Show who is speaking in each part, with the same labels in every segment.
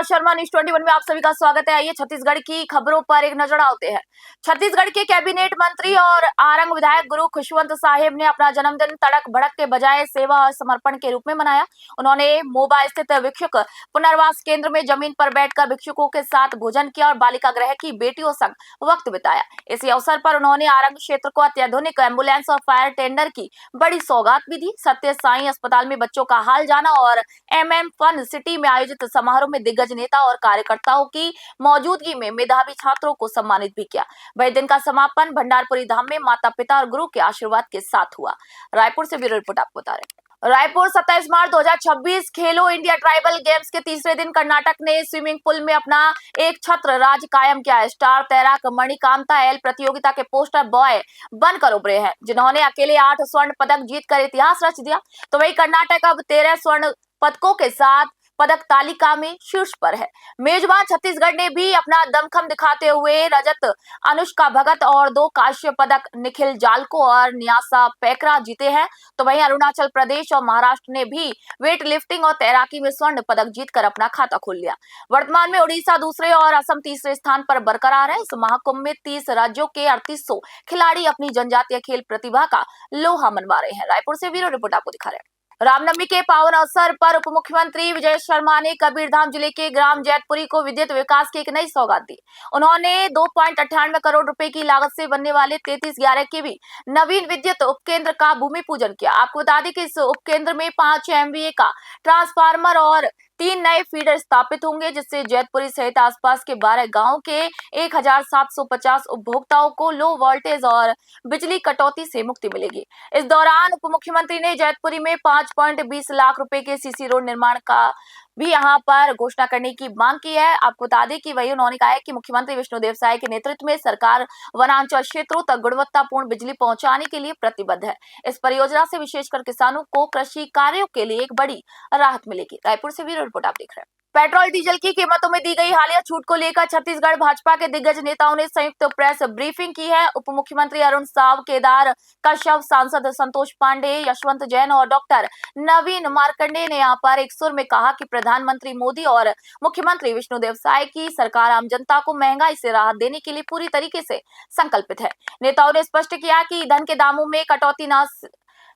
Speaker 1: Sharma news 21 में आप सभी का स्वागत है। आइए छत्तीसगढ़ की खबरों पर एक नजर डालते हैं। छत्तीसगढ़ के कैबिनेट मंत्री और आरंग विधायक गुरु खुशवंत साहिब ने अपना जन्मदिन तड़क भड़क के बजाय सेवा और समर्पण के रूप में मनाया। उन्होंने मोबा स्थित भिक्षुक पुनर्वास केंद्र में जमीन पर बैठकर भिक्षुकों के साथ भोजन किया और बालिका गृह की बेटियों संग वक्त बिताया। इसी अवसर पर उन्होंने आरंग क्षेत्र को अत्याधुनिक एम्बुलेंस और फायर टेंडर की बड़ी सौगात भी दी। सत्य साई अस्पताल में बच्चों का हाल जाना और MM फन सिटी में आयोजित समारोह में दिग्गज नेता और कार्यकर्ताओं की मौजूदगी में मेधावी छात्रों को सम्मानित भी किया। वही दिन का समापन भंडारपुरी धाम में माता पिता और गुरु के आशीर्वाद के साथ हुआ। रायपुर से ब्यूरो रिपोर्ट आपको बता रहे हैं। रायपुर 27 मार्च 2026 खेलो इंडिया ट्राइबल गेम्स के तीसरे दिन कर्नाटक ने स्विमिंग पूल में अपना एक छत्र राज कायम किया। स्टार तैराक मणिकांता एल प्रतियोगिता के पोस्टर बॉय बनकर उभरे हैं, जिन्होंने अकेले 8 स्वर्ण पदक जीतकर इतिहास रच दिया। तो वही कर्नाटक अब 13 स्वर्ण पदकों के साथ पदक तालिका में शीर्ष पर है। मेजबान छत्तीसगढ़ ने भी अपना दमखम दिखाते हुए रजत अनुष्का भगत और 2 कांस्य पदक निखिल जालको और न्यासा पैकरा जीते हैं। तो वहीं अरुणाचल प्रदेश और महाराष्ट्र ने भी वेट लिफ्टिंग और तैराकी में स्वर्ण पदक जीतकर अपना खाता खोल लिया। वर्तमान में उड़ीसा दूसरे और असम तीसरे स्थान पर बरकरार है। इस महाकुंभ में 30 राज्यों के 3800 खिलाड़ी अपनी जनजातीय खेल प्रतिभा का लोहा मनवा रहे हैं। रायपुर से ब्यूरो रिपोर्ट आपको दिखा रहे हैं। रामनवमी के पावन अवसर पर उप मुख्यमंत्री विजय शर्मा ने कबीरधाम जिले के ग्राम जैतपुरी को विद्युत विकास की एक नई सौगात दी। उन्होंने 2.98 करोड़ रुपए की लागत से बनने वाले 3311 केवी नवीन विद्युत उपकेंद्र का भूमि पूजन किया। आपको बता दें कि इस उपकेंद्र में 5 MVA का ट्रांसफार्मर और 3 नए फीडर स्थापित होंगे, जिससे जैतपुरी सहित आसपास के 12 गांवों के 1750 उपभोक्ताओं को लो वोल्टेज और बिजली कटौती से मुक्ति मिलेगी। इस दौरान उप मुख्यमंत्री ने जैतपुरी में 5.20 लाख रुपए के CC रोड निर्माण का भी यहां पर घोषणा करने की मांग की है। आपको बता दें कि वही उन्होंने कहा है कि मुख्यमंत्री विष्णुदेव साय के नेतृत्व में सरकार वनांचल क्षेत्रों तक गुणवत्तापूर्ण बिजली पहुंचाने के लिए प्रतिबद्ध है। इस परियोजना से विशेषकर किसानों को कृषि कार्यों के लिए एक बड़ी राहत मिलेगी। रायपुर से ब्यूरो रिपोर्ट आप देख रहे हैं। पेट्रोल डीजल की कीमतों में दी गई हालिया छूट को लेकर छत्तीसगढ़ भाजपा के दिग्गज नेताओं ने संयुक्त प्रेस ब्रीफिंग की है। उप मुख्यमंत्री अरुण साव, केदार कश्यप, सांसद संतोष पांडे, यशवंत जैन और डॉक्टर नवीन मार्कंडे ने यहां पर एक सुर में कहा कि प्रधानमंत्री मोदी और मुख्यमंत्री विष्णुदेव साय की सरकार आम जनता को महंगाई से राहत देने के लिए पूरी तरीके से संकल्पित है। नेताओं ने स्पष्ट किया कि ईंधन के दामों में कटौती न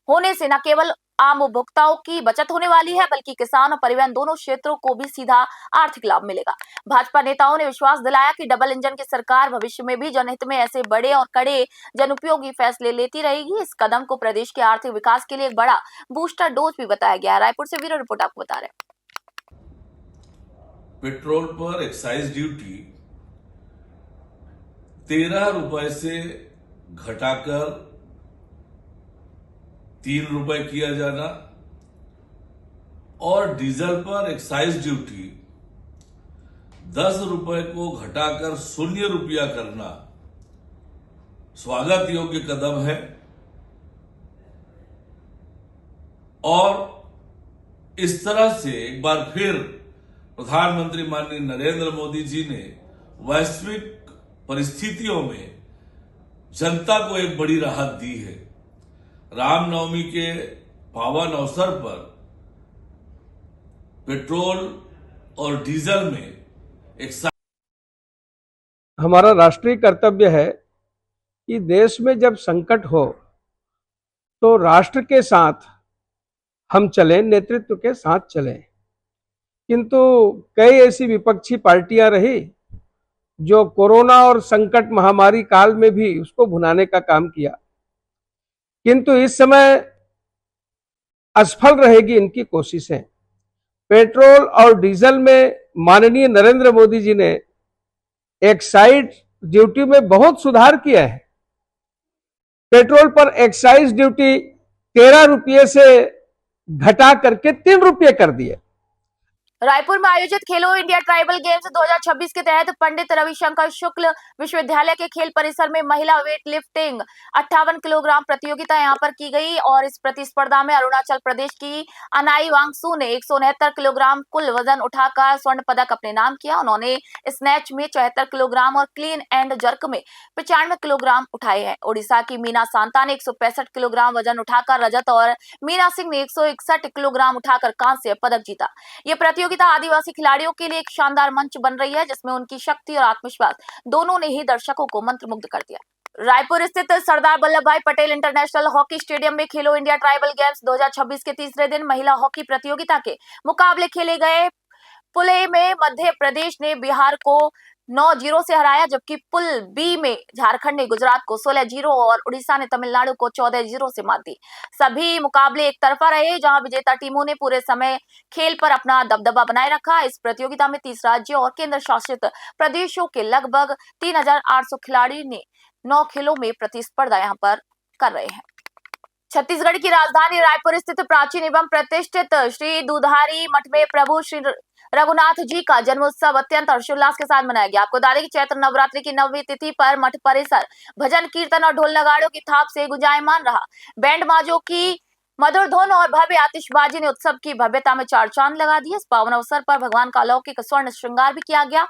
Speaker 1: होने से न केवल आम उपभोक्ताओं की बचत होने वाली है, बल्कि किसान और परिवहन दोनों क्षेत्रों को भी सीधा आर्थिक लाभ मिलेगा। भाजपा नेताओं ने विश्वास दिलाया कि डबल इंजन की सरकार भविष्य में भी जनहित में ऐसे बड़े और कड़े जनउपयोगी फैसले लेती रहेगी। इस कदम को प्रदेश के आर्थिक विकास के लिए एक बड़ा बूस्टर डोज भी बताया गया है। रायपुर से ब्यूरो रिपोर्ट आपको बता रहे हैं।
Speaker 2: पेट्रोल पर एक्साइज ड्यूटी 13 रुपए से घटाकर 3 रुपए किया जाना और डीजल पर एक्साइज ड्यूटी 10 रुपए को घटाकर 0 रुपया करना स्वागत योग्य कदम है। और इस तरह से एक बार फिर प्रधानमंत्री माननीय नरेंद्र मोदी जी ने वैश्विक परिस्थितियों में जनता को एक बड़ी राहत दी है। रामनवमी के पावन अवसर पर पेट्रोल और डीजल में एक
Speaker 3: हमारा राष्ट्रीय कर्तव्य है कि देश में जब संकट हो तो राष्ट्र के साथ हम चलें, नेतृत्व के साथ चलें। किंतु कई ऐसी विपक्षी पार्टियां रही जो कोरोना और संकट महामारी काल में भी उसको भुनाने का काम किया, किंतु इस समय असफल रहेगी इनकी कोशिशें। पेट्रोल और डीजल में माननीय नरेंद्र मोदी जी ने एक्साइज ड्यूटी में बहुत सुधार किया है। पेट्रोल पर एक्साइज ड्यूटी 13 रुपये से घटा करके 3 रुपये कर दिए।
Speaker 1: रायपुर में आयोजित खेलो इंडिया ट्राइबल गेम्स 2026 के तहत पंडित रविशंकर शुक्ल विश्वविद्यालय के खेल परिसर में महिला वेट लिफ्टिंग 58 किलोग्राम प्रतियोगिता यहां पर की गई और इस प्रतिस्पर्धा में अरुणाचल प्रदेश की अनाई वांगसू ने 169 किलोग्राम कुल वजन उठाकर स्वर्ण पदक अपने नाम किया। उन्होंने स्नैच में 74 किलोग्राम और क्लीन एंड जर्क में 95 किलोग्राम उठाए हैं। ओडिशा की मीना सांता ने 165 किलोग्राम वजन उठाकर रजत और मीना सिंह ने 161 किलोग्राम उठाकर कांस्य पदक जीता। ये प्रतियोगिता प्रतियोगिता आदिवासी खिलाड़ियों के लिए एक शानदार मंच बन रही है, जिसमें उनकी शक्ति और आत्मविश्वास दोनों ने ही दर्शकों को मंत्रमुग्ध कर दिया। रायपुर स्थित सरदार वल्लभ भाई पटेल इंटरनेशनल हॉकी स्टेडियम में खेलो इंडिया ट्राइबल गेम्स 2026 के तीसरे दिन महिला हॉकी प्रतियोगिता के मुकाबले खेले गए। पुल ए में मध्य प्रदेश ने बिहार को 9-0 से हराया, जबकि पुल बी में झारखंड ने गुजरात को 16-0 और उड़ीसा ने तमिलनाडु को 14-0 से मात दी। सभी मुकाबले एक तरफा रहे, जहां विजेता टीमों ने पूरे समय खेल पर अपना दबदबा बनाए रखा। इस प्रतियोगिता में 30 राज्यों और केंद्र शासित प्रदेशों के लगभग 3,800 खिलाड़ी ने 9 खेलों में प्रतिस्पर्धा यहां पर कर रहे हैं। छत्तीसगढ़ की राजधानी रायपुर स्थित प्राचीन एवं प्रतिष्ठित श्री दुधारी मठ में प्रभु श्री रघुनाथ जी का जन्मोत्सव अत्यंत हर्षोल्लास के साथ मनाया गया। आपको बता दें कि चैत्र नवरात्रि की 9वीं तिथि पर मठ परिसर भजन कीर्तन और ढोल नगाड़ों की थाप से गुंजायमान रहा। बैंड बाजों की मधुर धुन और भव्य आतिशबाजी ने उत्सव की भव्यता में चार चांद लगा दिए। इस पावन अवसर पर भगवान का अलौकिक स्वर्ण श्रृंगार भी किया गया,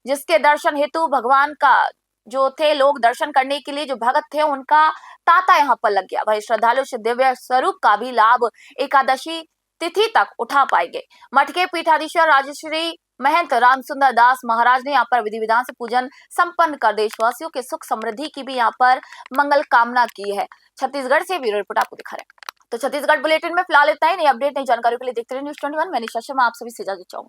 Speaker 1: जिसके दर्शन हेतु भगवान का जो थे लोग दर्शन करने के लिए जो भगत थे उनका तांता यहाँ पर लग गया। वही श्रद्धालु से दिव्य स्वरूप का भी लाभ एकादशी तिथि तक उठा पाएंगे। मठ के पीठाधीश्वर राजश्री महंत रामसुंदर दास महाराज ने यहाँ पर विधि विधान से पूजन संपन्न कर देशवासियों के सुख समृद्धि की भी यहाँ पर मंगल कामना की है। छत्तीसगढ़ से ब्यूरो रिपोर्ट आपको दिखा रहे हैं। तो छत्तीसगढ़ बुलेटिन में फिलहाल इतना ही। नई अपडेट नई जानकारी के लिए देखते रहिए न्यूज़ 21। मैं निशा शर्मा आप सभी से इजाजत चाहूंगी।